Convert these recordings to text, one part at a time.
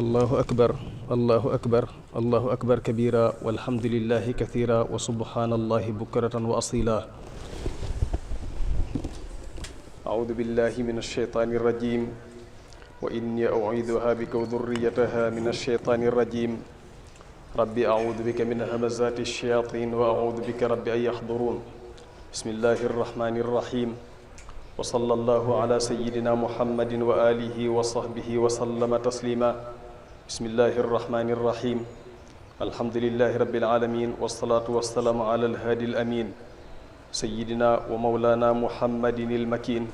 allahu akbar allahu akbar allahu akbar kabira walhamdulillahi kathira wa subhanallahi bukratan wa asila. أعوذ بالله من الشيطان الرجيم وإني أعيذها بك وذريتها من الشيطان الرجيم ربي أعوذ بك من همزات الشياطين وأعوذ بك ربي أن يحضرون. بسم الله الرحمن الرحيم وصلى الله على سيدنا محمد وآله وصحبه وسلم تسليما. بسم الله الرحمن الرحيم الحمد لله رب العالمين والصلاة والسلام على الهادي الأمين سيدنا ومولانا محمد المكين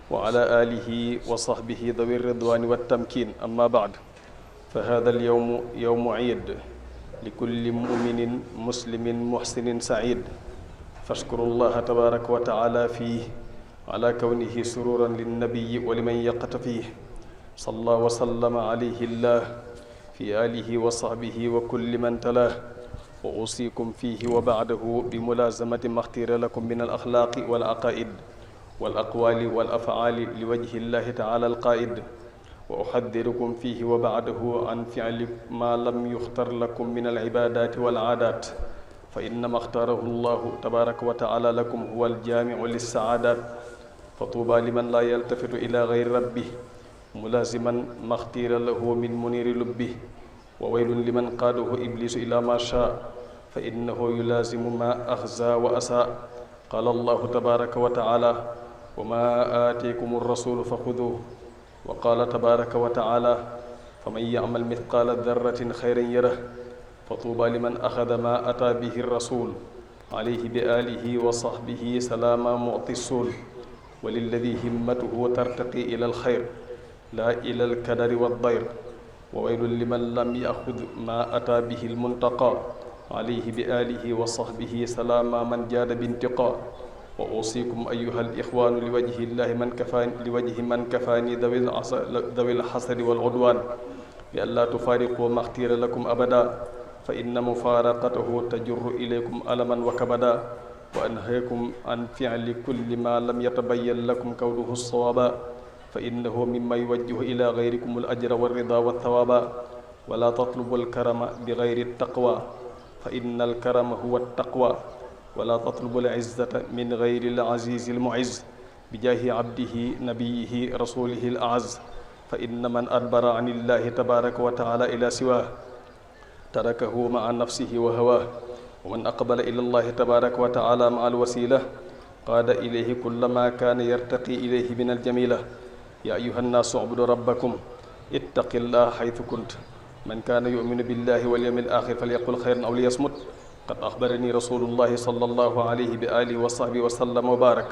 وعلى آله وصحبه ذوي الرضوان والتمكين. أما بعد، فهذا اليوم يوم عيد لكل مؤمن مسلم محسن سعيد، فاشكروا الله تبارك وتعالى فيه على كونه سرورا للنبي ولمن يقتفيه. صلى وسلم عليه الله في آله وصحبه وكل من تلاه. وأوصيكم فيه وبعده بملازمة ما اختير لكم من الأخلاق والعقائد والأقوال والأفعال لوجه الله تعالى القائد. وأحذركم فيه وبعده عن فعل ما لم يختر لكم من العبادات والعادات، فإنما اختاره الله تبارك وتعالى لكم هو الجامع للسعادات. فطوبى لمن لا يلتفت إلى غير ربه ملازما ما اختير له من منير لبه، وويل لمن قاده إبليس إلى ما شاء فإنه يلازم ما أخزى وأساء. قال الله تبارك وتعالى: وما آتيكم الرسول فخذوه. وقال تبارك وتعالى: فمن يعمل مثقال ذرة خيرا يره. فطوبى لمن أخذ ما أتى به الرسول عليه بآله وصحبه سلام معطي السول. وللذي همته ترتقي إلى الخير لا إلى الكدر والضير. وويل لمن لم يأخذ ما أتى به المنتقى عليه بآله وصحبه سلام من جاد بانتقاء. وأوصيكم أيها الإخوان لوجه الله من كفاني ذوي الحسد والعدوان بألا تفارقوا ما اختير لكم أبدا، فإن مفارقته تجر إليكم ألما وكبدا. وأنهيكم عن فعل كل ما لم يتبين لكم كونه الصوابا، فإنه مما يوجه إلى غيركم الأجر والرضا والثوابا. ولا تطلبوا الكرم بغير التقوى، فإن الكرم هو التقوى. ولا تطلبوا العزة من غير العزيز المعز بجاه عبده نبيه رسوله الأعز. فإن من أدبر عن الله تبارك وتعالى إلى سواه تركه مع نفسه وهواه، ومن أقبل إلى الله تبارك وتعالى مع الوسيلة قاد إليه كل ما كان يرتقي إليه من الجميلة. يا أيها الناس اعبدوا ربكم اتق الله حيث كنت. من كان يؤمن بالله واليوم الآخر فليقل خيرا أو ليصمت. قد أخبرني رسول الله صلى الله عليه بآله وصحبه وسلم وبارك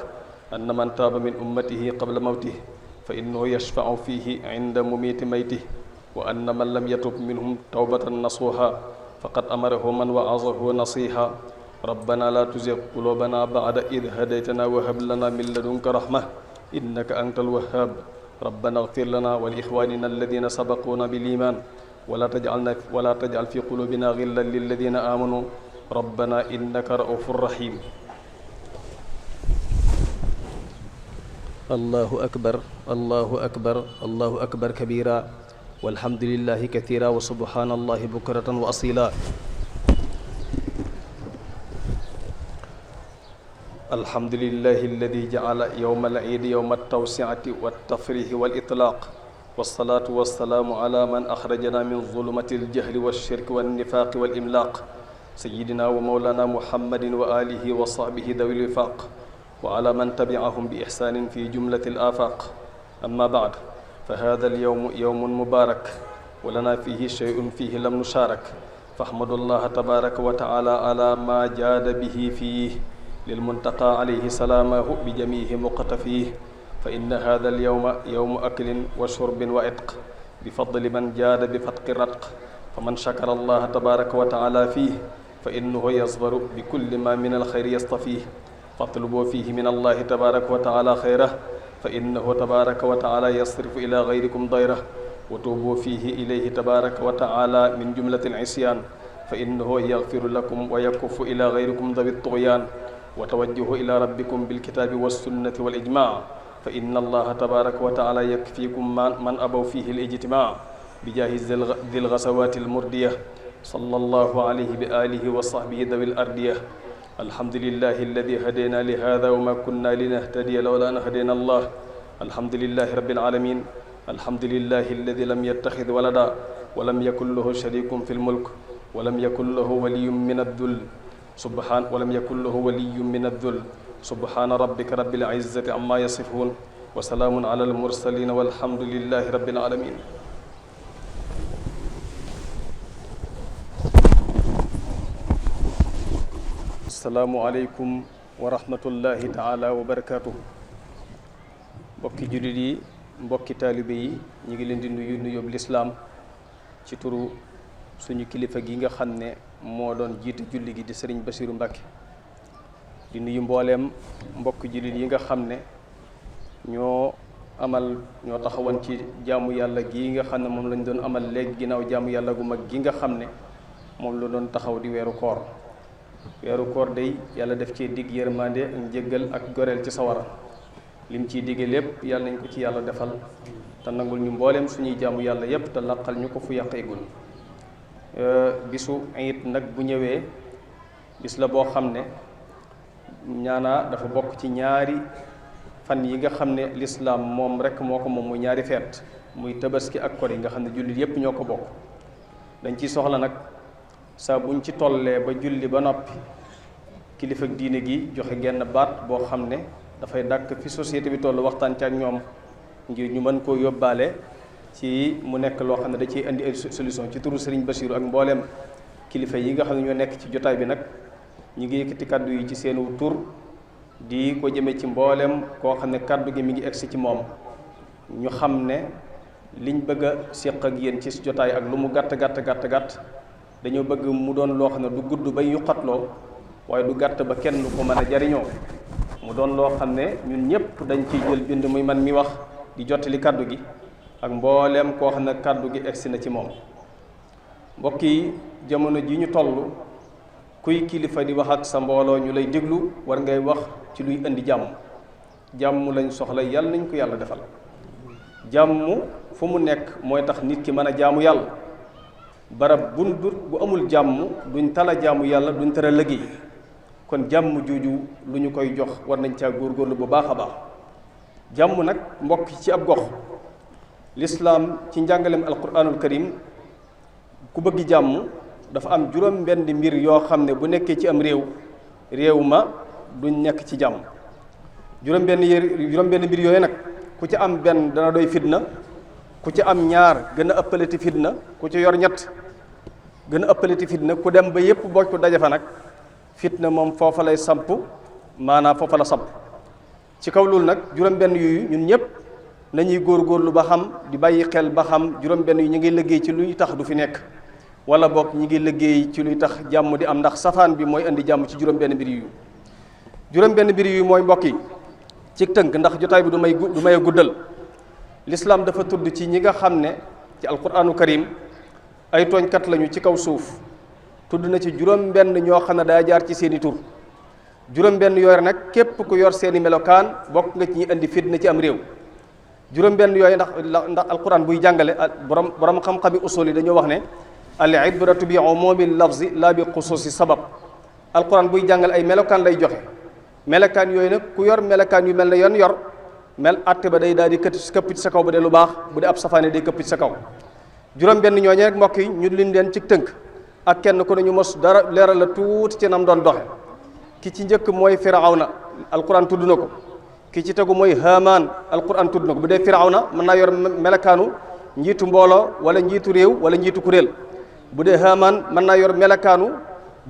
أن من تاب من أمته قبل موته فإنه يشفع فيه عند مميت ميته، وأن من لم يتب منهم توبة نصوحا فقد أمره من وعظه نصيحا. ربنا لا تزغ قلوبنا بعد إذ هديتنا وهب لنا من لدنك رحمة إنك أنت الوهاب. ربنا اغفر لنا ولإخواننا الذين سبقونا بالإيمان ولا تجعل في قلوبنا غلا للذين آمنوا ربنا إنك رؤوف رحيم. الله أكبر الله أكبر الله أكبر كبيرا والحمد لله كثيرا وسبحان الله بكرة وأصيلا. الحمد لله الذي جعل يوم العيد يوم التوسعة والتفريح والإطلاق، والصلاة والسلام على من أخرجنا من ظلمة الجهل والشرك والنفاق والإملاق، سيدنا ومولانا محمد وآله وصحبه ذوي الوفاق، وعلى من تبعهم بإحسان في جملة الآفاق. أما بعد، فهذا اليوم يوم مبارك ولنا فيه شيء فيه لم نشارك، فاحمد الله تبارك وتعالى على ما جاد به فيه للمنتقى عليه سلامه بجميع مقتفيه. فإن هذا اليوم يوم أكل وشرب وعتق بفضل من جاد بفتق الرتق. فمن شكر الله تبارك وتعالى فيه فإنه يصبر بكل ما من الخير يصطفيه. فاطلبوا فيه من الله تبارك وتعالى خيره، فإنه تبارك وتعالى يصرف إلى غيركم ضيره. وتوبوا فيه إليه تبارك وتعالى من جملة العصيان، فإنه يغفر لكم ويكف إلى غيركم ذوي الطغيان. وتوجهوا إلى ربكم بالكتاب والسنة والإجماع، فإن الله تبارك وتعالى يكفيكم من أبوا فيه الاجتماع bijaahi dil gasawaati almurdiya sallallahu alayhi bi alihi wa sahbihi dawi l ardiya alhamdulillahi alladi hadayna li hada wa ma kunna linahtadiya lawla an hadayna allah alhamdulillahi rabbil alamin alhamdulillahi alladi lam yattaxid walada wa lam yakun lahu sharikun fi lmulk wa lam yakun lahu waliyun min addul walam yakun lahu waliyun min addul subhana rabbika rabbil izzati amma yasifun wa salaamun ala almursalin walhamdulillahi rabbil alamin. asalaamu aleykum wa rahmatullahi taala wa barakaatuhu. mbokki jullit yi, mbokki taalibe yi, ñu ngi leen di nuyu nuyób lislaam ci turu suñu kilifa gi nga xam ne moo doon jiite julli gi di sëriñ Basiru Mbàkke. di nuyu mbooleem mbokki jullit yi nga xam ne ñoo taxawoon ci jaamu yàlla gi nga xam ne moom lañ doon amal léegi ginnaaw jaamu yàlla gu mag gi nga xam ne moom la doon taxaw di weeru koor. weeru koor day yàlla def cee digg yërmande ak njëggal ak goreel ci sawara. lim ciy digge lépp yàlla nañ ko ci yàlla defal te nangul ñu mbooleem suñuy jaamu yàlla yépp te laqal ñu ko fu yàqeegul. bisu ayit nag bu ñëwee bis la boo xam ne dafa bokk ci ñaari fan yi nga xam ne lislaam moom rek moo ko moom muy ñaari feet muy tabaski ak kor yi nga xam ne jullit yépp ñoo ko bokk. dañ ciy soxla nag saa buñ ci tollee ba julli ba noppi kilifa ak diine gi joxe genn baat boo xam ne dafay dàkk fi société bi toll waxtaan ci ak ñoom ngir ñu mën koo yóbbaale ci mu nekk loo xam ne da ciy indi ay solution ci turu Sëriñ Basiru ak mbooleem kilifa yi nga xam ne ñoo nekk ci jotaay bi nag ñu ngi yëkkati kàddu yi ci seenu tur di ko jëmee ci mbooleem koo xam ne kàddu gi mi ngi egsi ci moom. ñu xam ne liñ bëgg a séq ak yéen ci jotaay ak lu mu gàtt dañoo bëgg mu doon loo xam ne du gudd bay yuqatloo waaye du gàtt ba kenn ko mën a jariñoo mu doon loo xam ne ñun ñëpp dañ ciy jël bind muy man mi wax di jottali kàddu gi ak mbooleem koo xam ne kàddu gi egsi na ci moom. mbokk yi, jamono ji ñu toll kuy kilifa di wax ak sa mbooloo ñu lay déglu war ngay wax ci luy indi jàmm lañ soxla, yàlla nañ ko yàlla defal. jàmm fu mu nekk mooy tax nit ki mën a jaamu yàlla. barab bu amul jàmm duñ tala jaamu yàlla, duñ tara liggéey. kon jàmm jooju lu ñu koy jox war nañ caa góorgóorlu bu baax a baax. jàmm nag mbokk ci ab gox, lislaam ci njàngaleem alquranul karim ku bëgg jàmm dafa am juróom benn mbir yoo xam ne bu nekkee ci am réew ma duñ nekk ci jàmm. juróom benn mbir yooyu nag ku ci am benn dana doy fitna, ku ci am ñaar gën a ëppalati fitna, ku ci yor ñett gën a ëppalati fitna, ku dem ba yépp bokk daje fa nag fitna moom foofa lay samp, maanaam foofa la samp. ci kaw loolu nag juróom benn yooyu ñun ñëpp nañuy góorgóorlu ba xam, di bàyyi xel ba xam juróom benn yu ñu ngi liggéey ci luy tax du fi nekk wala boog ñi ngi liggéey ci luy tax jàmm di am, ndax safaan bi mooy indi jàmm ci juróom benn mbir yu juróom benn mbir yu mooy mbokk yi ci tënk, ndax jotaay bi du may guddal. lislaam dafa tudd ci ñi nga xam ne ci alquranu karim ay tooñkat lañu ci kaw suuf, tudd na ci juróom benn ñoo xam ne daa jaar ci seeni tur. juróom benn yooyu nag képp ku yor seeni melokaan bokk nga ci ñi indi fitna ci am réew. juróom benn yooyu ndax alquran buy jàngale borom xam-xami usul yi dañoo wax ne al ibratu bi umumi lafzi la bi xususi sabab. alquran buy jàngale ay melokaan lay joxe. melokaan yooyu nag ku yor melokaan yu mel ne yoon yor atte ba day daal di këpp ci sa kaw bu dee lu baax, bu dee ab safaane day këpp ci sa kaw. juróom benn ñooñu rek mbokk yi ñu lim leen ci tënk ak kenn ku ne ñu mos dara leeral la tuuti ci nam doon doxe. ki ci njëkk mooy firawna, alquran tudd na ko. ki ci tegu mooy Haamaan, alquran tudd na ko. bu dee firawna mën naa yor melakaanu njiitu mbooloo wala njiitu réew wala njiitu kuréel. bu dee Haamaan mën naa yor melakaanu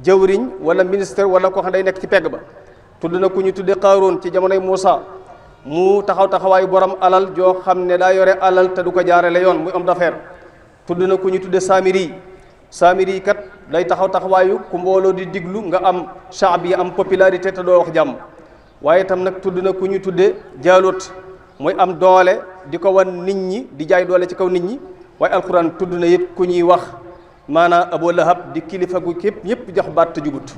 jawriñ wala ministère wala koo xam day nekk ci pegg ba. tudd na ku ñu tuddee Qaaruun ci jamonoy Muusa, mu taxawaayu borom alal joo xam ne daa yore alal te du ko jaarale yoon, muy homme d'affaires. tudd na ku ñu tuddee Saamiri kat day taxawaayu ku mbooloo di diglu nga am shaabi am popularité te doo wax jàmm. waaye itam nag tudd na ku ñu tuddee Jaalut, muy am doole di ko wan nit ñi, di jaay doole ci kaw nit ñi. waaye alquran tudd na it ku ñuy wax maanaam Abu Lahab di kilifa gu képp ñëpp jox baat te jugut.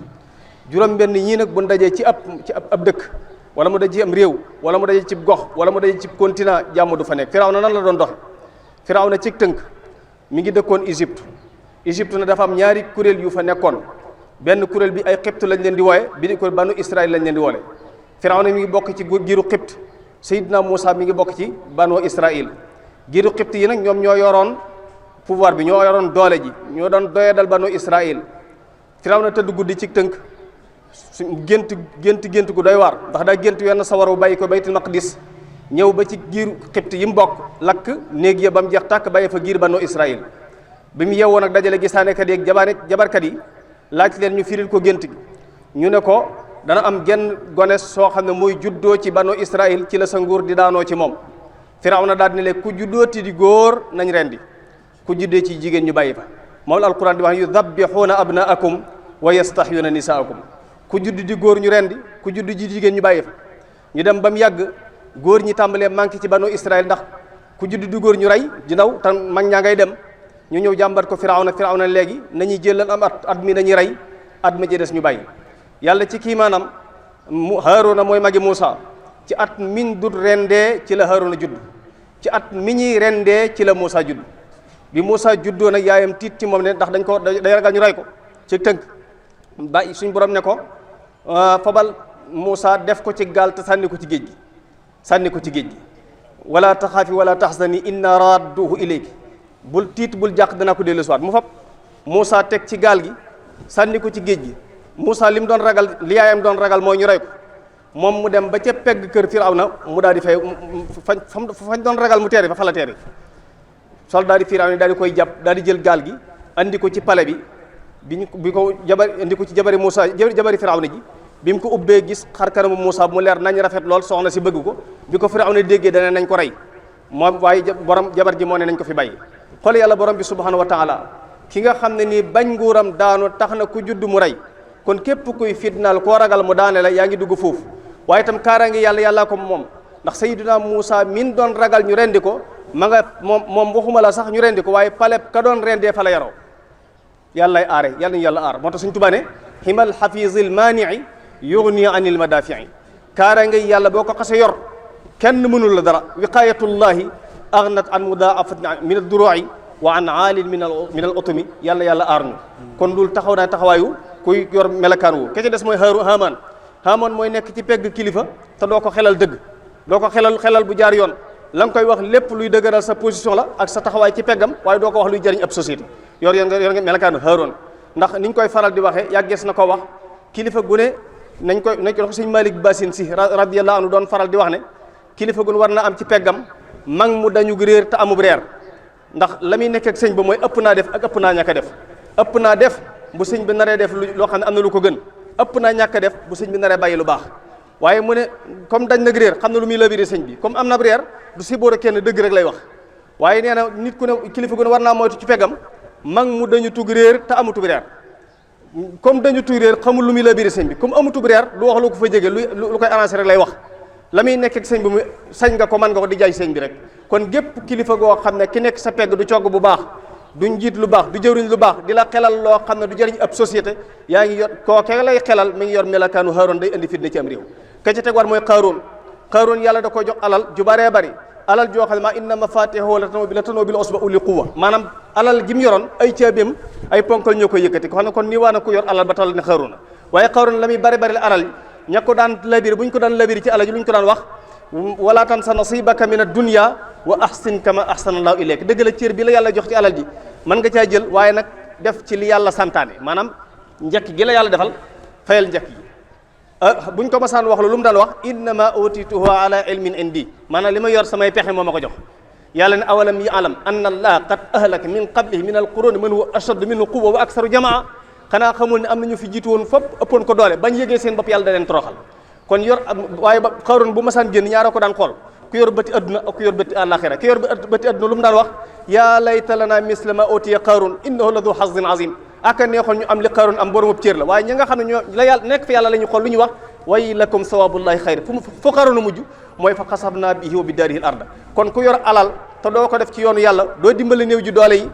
juróom benn ñii nag bu dajee ci ab dëkk wala mu daje ci am réew wala mu daje ci gox wala mu daje ci continent, jàmm du fa nekk. Firawna nan la doon doxe? Firawna ci tënk mi ngi dëkkoon Égypte na dafa am ñaari kuréel yu fa nekkoon benn kuréel bi ay xibt lañ leen di wooye bi ko banu Israël lañ leen di woole Firawna mi ngi bokk ci giiru xibt Seydina Muusa mi ngi bokk ci banu Israël giiru xibt yi nag ñoom ñoo yoroon pouvoir bi ñoo yoroon doole ji ñoo doon doyadal banu Israël Firawna tëdd guddi ci tënk su gént gu doy waar ndax daa gént wenn sawar bu bàyyi ko baytul maqdis ñëw ba ci giiru xibt yi mu bokk lakk néeg ya ba mu jeex tàkk bàyyi fa giir banu Israël bi mu yeewoo nag dajale gisaanekat yi ak jabarkat yi laaj leen ñu firil ko gént gi ñu ne ko dana am genn gone soo xam ne muy juddoo ci banu Israël ci la sa nguur di daanoo ci moom Firawna daal ne leen ku juddooti di góor nañ rendi ku juddee ci jigéen ñu bàyyi fa moom la alquran di wax yudabbixuuna abnaakum wa yastahyuuna nisaakum ku judd di góor ñu rendi ku judd ji jigéen ñu bàyyi fa ñu dem ba mu yàgg góor ñi tàmbalee manqué ci banu Israël ndax ku judd di góor ñu rey di ndaw tan mag ñaa ngay dem ñu ñëw jàmbat ko Firawna léegi nañuy jëlal am at mi nañuy rey at ma ci des ñu bàyyi yàlla ci kii maanaam Haaruna mooy magi Muusa ci at miñ dut rendee ci la Haaruna judd ci at mi ñuy rendee ci la Muusa judd bi Muusa juddoo nag yaayam tiit ci moom ne ndax day ragal ñu rey ko ci tënk ba suñ borom ne ko fabal Muusa def ko ci gaal te sànni ko ci géej gi wala taxaafi wala taxzani inna radduhu ilayki bul tiit bul jàq danaa ko dellu siwaat mu fab Muusa teg ci gaal gi sànni ko ci géej gi Muusa li mu doon ragal li yaayam doon ragal mooy ñu rey ko moom mu dem ba ca pegg kër Firawna mu daal di fay fañ doon ragal mu teeri fa la teeri soldat yi Firawna daal di koy jàpp daal di jël gaal gi andi ko ci pale bi ko andi ko ci jabari Muusa jabari Firawna ji bi mu ko ubbee gis xar kanamu Muusa mu leer nañ rafet lool soxna si bëgg ko bi ko Firawna déggee dana nañ ko rey moom waaye borom jabar ji moo ne nañ ko fi bàyyi xool yàlla borom bi subhanahu wa taala ki nga xam ne nii bañ nguuram daanu tax na ku judd mu rey kon képp kuy fitnaal koo ragal mu daane la yaa ngi dugg foofu waaye itam kaaraange yàllaa ko moom ndax Sayyidina Muusa min doon ragal ñu rendi ko ma nga moom waxuma la sax ñu rendi ko waaye paleb ka doon rendee fa la yaroo yàllay aare yàlla ñu yàlla aar moo tax suñ Tuubaa ne himal hafizil maanii yughni anil madafii kaaraange yàlla boo ko xasee yor kenn mënul la dara wiqayatullahi aghnat an mudaafat min ad-duru'i wa an aalin min al utumi yàlla aar ñu kon loolu taxaw naa taxawaayu kuy yor melakaan wu ke ci des mooy Haamaan mooy nekk ci pegg kilifa te doo ko xelal dëgg doo ko xelal bu jaar yoon la nga koy wax lépp luy dëgëral sa position la ak sa taxawaay ci peggam waaye doo ko wax luy jëriñ ab société yor nga melakaanu Haaroon ndax niñ koy faral di waxee yàggees na ko wax kilifa gu ne nañ ko sëñ Malick Bassine si radiyallahu anhu doon faral di wax ne kilifa gun war na am ci peggam mag mu dañu réer te amub reer ndax la muy nekk ak sëñ ba mooy ëpp naa def ak ëpp naa ñàkk a def ëpp naa def bu sëñ bi naree def loo xam ne am na lu ko gën ëpp naa ñàkk a def bu sëñ bi naree bàyyi lu baax waaye mu ne comme dañ nag réer xam na lu muy labiré sëñ bi comme am na reer du si boor a kenn dëgg rek lay wax waaye nee na nit ku ne kilifa gu ne war naa moytu ci peggam mag mu dañu tug réer te amutub reer comme dañu tug réer xamul lu muy labiré sëñ bi comme amutub reer du wax lu ko fa jege lu koy arrangé rek lay wax la muy nekk ak sëñ bi mu sañ nga ko mën nga ko di jaay sëñ bi rek kon gépp kilifa goo xam ne ki nekk sa pegg du cogg bu baax du njiit lu baax du jëwriñ lu baax di la xelal loo xam ne du jëriñ ab société yaa ngi yor kooke lay xelal mi ngi yor melakaanu Haaroon day indi fitna ci am réew ka ca teg war mooy Qaaruun yàlla da koy jox alal ju baree bari alal joo xam ne maa inna mafaatihahu latanuu bil usbati ulil quwwa maanaam alal ji mu yoroon ay caabeem ay ponkal ñoo koy yëkkati ko xam ne kon nii waa na ku yor alal ba toll ne Qaaruun waaye Qaaruun la muy bari la alal ña ko daan labiri bu ñu ko daan labiri ci alal ji lu ñu ko daan wax wala tansa nasibaka min ad-dunya wa ahsin kama ahsana Allahu ilayk dëgg la cër bi la yàlla jox ci alal ji mën nga caa jël waaye nag def ci li yàlla santaane maanaam njëkk gi la yàlla defal fayal njëkk gi buñ ko masaan wax lu mu daan wax innama utituhu ala ilmin indi maanaam li ma yor samay pexe moo ma ko jox yàlla ne awalam ya'lam anna allaha qad ahlaka min qablihi min alquruni man huwa ashaddu minhu quwwa wa aksaru jamaa xanaa xamul ne am na ñu fi jiitu woon fopp ëppoon ko doole bañ yëgee seen bopp yàlla da leen toroxal kon yor waaye ba Qaaruun bu masaan génn ñaara ko daan xool ku yor bëti adduna ak ku yor bëti àllaaxira ku yor bëti adduna lu mu daan wax yaa layta lana misla ma utiya Qaaruun innahu la du hazin azim aka neexoon ñu am li Qaaruun am boromub cër la waaye ñi nga xam ne ñoo la yàlla nekk fi yàlla la ñu xool lu ñu wax way lakum sawabullahi xayr fu Qaaruun mujj mooy fa xasabna bihi wa bi daarihi al arda kon ku yor alal te doo ko def ci yoonu yàlla doo dimbali néew ji doole yi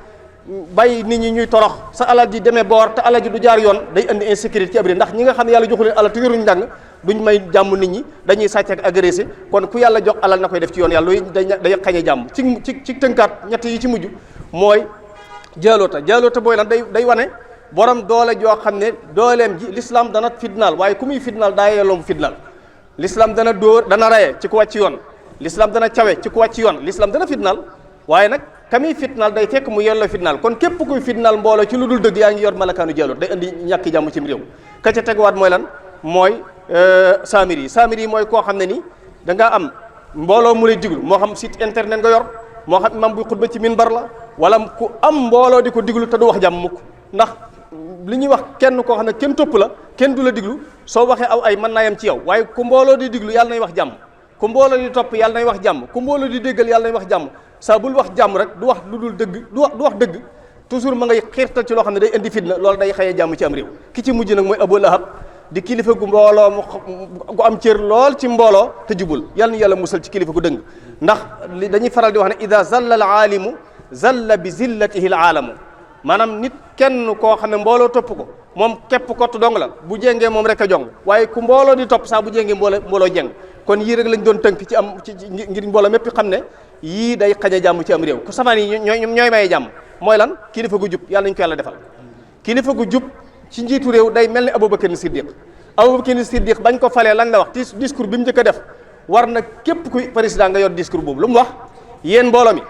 bàyyi nit ñi ñuy torox sa alal ji demee boor te alal ji du jaar yoon day indi insécurité ci abri ndax ñi nga xam ne yàlla joxu leen alal te yoruñu njàng duñ may jàmm nit ñi dañuy sàcc ak agressé kon ku yàlla jox alal na koy def ci yoon yàlla loolu day xañe jàmm ci tënkaat ñett yi ci mujj mooy jaaloota booy lan day wane borom doole joo xam ne dooleem ji l'islam dana fitnaal waaye ku muy fitnaal daa yelloo mu fitnaal l'islam dana dóor dana raye ci ku wàcc yoon l'islam dana cawe ci ku wàcc yoon l'islam dana fitnaal waaye nag kami fitnaal day fekk mu yelloo fitnaal kon képp kuy fitnaal mbooloo ci lu dul dëgg yaa ngi yor malakaanu jaaloot day indi ñàkki jàmm ci réew ka ca teguwaat mooy lan mooy saamir yi mooy koo xam ne ni da ngaa am mbooloo mu lay diglu moo xam site internet nga yor moo xam imam buy xutba ci minbar la wala ku am mbooloo di ko diglu te du wax jàmm mukk ndax li ñuy wax kenn koo xam ne kenn topp la kenn du la diglu soo waxee aw ay mën naa yem ci yow waaye ku mbooloo di diglu yàlla nay wax jàmm ku mbooloo di topp yàlla nay wax jàmm ku mbooloo di déggal yàlla nay wax jàmm saa bul wax jàmm rek du wax lu dul dëgg du wax dëgg toujours ma ngay xiirtal ci loo xam ne day indi fitna loolu day xëyee jàmm ci am réew ki ci mujj nag mooy Abu Lahab di kilifa gu mbooloo gu am cër lool ci mbooloo te jubul yàlla na yàlla musal ci kilifa gu dëng ndax dañuy faral di wax ne ida zalla al aalimu zalla bi zillatihi al aalamu maanaam nit kenn koo xam ne mbooloo topp ko moom képp kott dong la bu jéngee moom rek a jong waaye ku mbooloo di topp saa bu jéngee mbooloo jeng kon yii rek lañ doon tënk ci am ci ngir mbooloo mépp xam ne yii day xañ a jàmm ci am réew ku safaan yi ñooy maye jàmm mooy lan kilifa gu jub yàlla nañu ko yàlla defal kilifa gu jub ci njiitu réew day mel ni Abubakar Siddiq bañ ko falee lan la wax discours bi mu njëkk a def war na képp kuy président nga yor discours boobu lu mu wax yéen mbooloo mi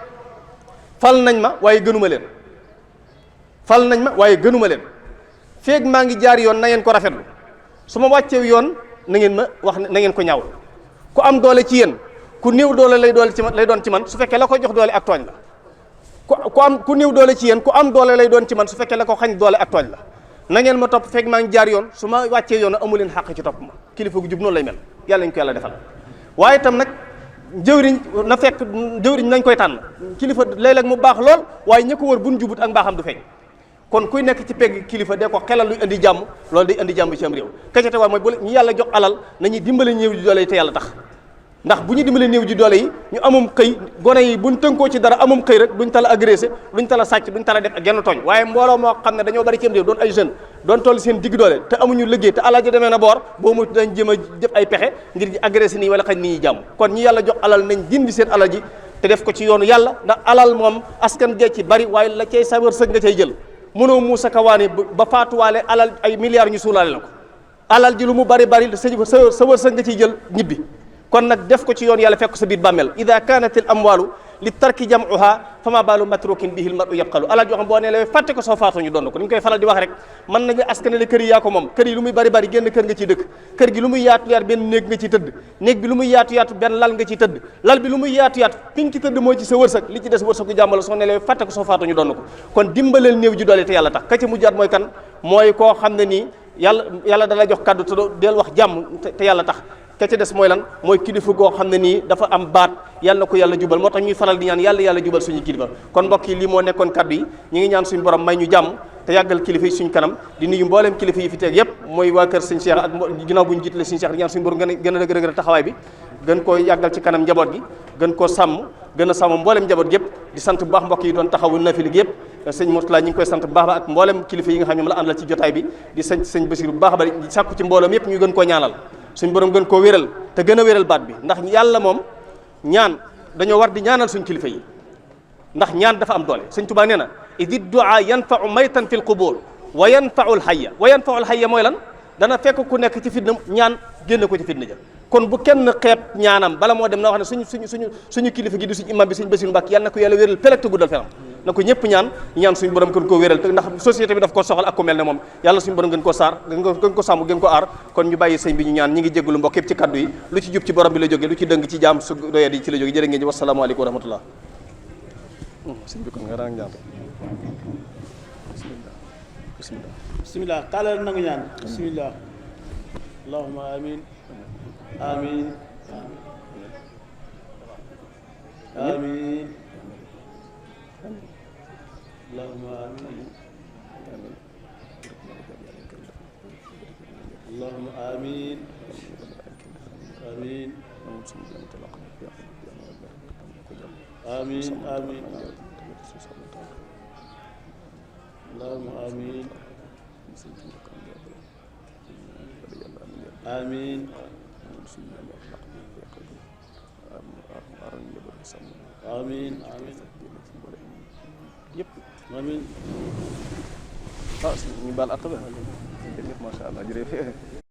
fal nañ ma waaye gënuma leen feeg maa ngi jaar yoon na ngeen ko rafetlu su ma wàccee yoon na ngeen ma wax na ngeen ko ñaaw ku am doole ci yéen ku néew doole lay doon ci man su fekkee la ko jox doole ak tooñ la ku néew doole ci yéen ku am doole lay doon ci man su fekkee la ko xañ doole ak tooñ la na ngeen ma topp fekk maa ngi jaar yoon su ma wàccee yoon amu leen xàq ci topp ma kilifa gu jub noonu lay mel yàlla nañ ko yàlla defal waaye itam nag jëwriñ na fekk jëwriñ nañ koy tànn kilifa léeg-léeg mu baax lool waaye ñi ko wër buñ jubut ak mbaaxam du feeñ kon kuy nekk ci pegg kilifa de ko xelal luy indi jàmm loolu day indi jàmm ci am réew kacate waa mooy bu ñu yàlla jox alal nañuy dimbale néew ji doole yi te yàlla tax ndax bu ñu dimbale néew ji doole yi ñu amum xëy gone yi buñ tënkoo ci dara amum xëy rek duñ tala agressé duñ tala sàcc duñ tala def ak genn tooñ waaye mbooloo moo xam ne dañoo bari ci am réew doon ay jeune doon toll seen digg doole te amuñu liggéey te alal ji demee na boor boo mu dañ jëm a jëf ay pexe ngir di agressé nii wala xañ nit ñi jàmm kon ñi yàlla jox alal nañ dindi seen alal ji te def ko ci yoonu yàlla ndax alal moom askan gee ci bari waaye la cay sa wërsëg nga cay jël mënoo muusa kawaani ba faatuwaale alal ay milliards ñu suulaale la ko alal ji lu mu bari sa wërsëg nga ciy jël ñibbi kon nag def ko ci yoon yàlla fekk sa biir bàmmeel ida kanat al amwalu li tarki jam'uha fama balu matrukin bihi al mar'u yabqalu alal joo xam boo nee la fàtte ko soo faatoo ñu doon ko ni ñu koy faral di wax rek mën nañu askanale kër yi yaa ko moom kër yi lu muy bari génn kër nga ciy dëkk kër gi lu muy yaatu yaatu benn néeg nga ciy tëdd néeg bi lu muy yaatu yaatu benn lal nga ciy tëdd lal bi lu muy yaatu yaatu fi nga ci tëdd mooy ci sa wërsëg li ci des wërsëgu jàmbala soo nee la fàtte ko soo faatoo ñu doon ko kon dimbaleel néew ji doole te yàlla tax ka ci mujjaat mooy kan mooy koo xam ne nii yàlla dala jox kàddu te del wax jàmm te yàlla tax ka ci des mooy lan mooy kilifa goo xam ne nii dafa am baat yàlla na ko yàlla jubal moo tax ñuy faral di ñaan yàlla jubal suñu kilifa kon mbokk yi lii moo nekkoon kaddu yi ñu ngi ñaan suñu borom may ñu jàmm te yàggal kilifa yi suñu kanam di nuyu mbooleem kilifa yi fi teeg yépp mooy waa kër sëñ Cheikh ak ginnaaw bu ñu jiitale sëñ Cheikh di ñaan suñu borom gën a dëgëral taxawaay bi gën koo yàggal ci kanam njaboot gi gën koo sàmm gën a sàmm mbooleem njaboot yépp di sant bu baax mbokk yi doon taxawu nafila gi yépp sëñ Mourtala ñi ngi koy sant bu baax ak mboolem kilifa yi nga xam ñoom la àndal ci jotaay bi di sant sëñ Basiru bu baax a bari di sàkku ci mbooloom yépp ñu gën koo ñaanal suñ borom gën koo wéral te gën a wéral baat bi ndax yàlla moom ñaan dañoo war di ñaanal suñ kilifa yi ndax ñaan dafa am doole sëñ Tuubaa nee na idi du'a yanfa'u maytan fil qubur wa yanfa'u al hayya mooy lan dana fekk ku nekk ci fitna ñaan génn ko ci fitna ja kon bu kenn xeeb ñaanam bala moo dem na wax ne suñu kilifa gi di suñu imam bi suñu Basiru Mbàkke yàlla na ko yàlla wéral pelek te guddal fenam na ko ñëpp ñaan suñu borom gën koo wéral te ndax société bi daf ko soxal ak ku mel ne moom yàlla suñu borom gën koo saar gën ko sàmm gën ko aar kon ñu bàyyi sëñ bi ñu ñaan ñi ngi jégalu mbokk yëpp ci kaddu yi lu ci jub ci borom bi la jógee lu ci dëng ci jaam su doyee di ci la jógee jërë ngeen ji wasalaamaaleykum wa rahmatullah sëñ bi kon nga daan ñaan bismillah taalal nangu ñaan bismillah allahumma amin amin amin اللهم آمين اللهم آمين آمين آمين آمين اللهم آمين آمين آمين آمين amiin ah ñu baal àq ba jërëjëf macha allah jërëjëf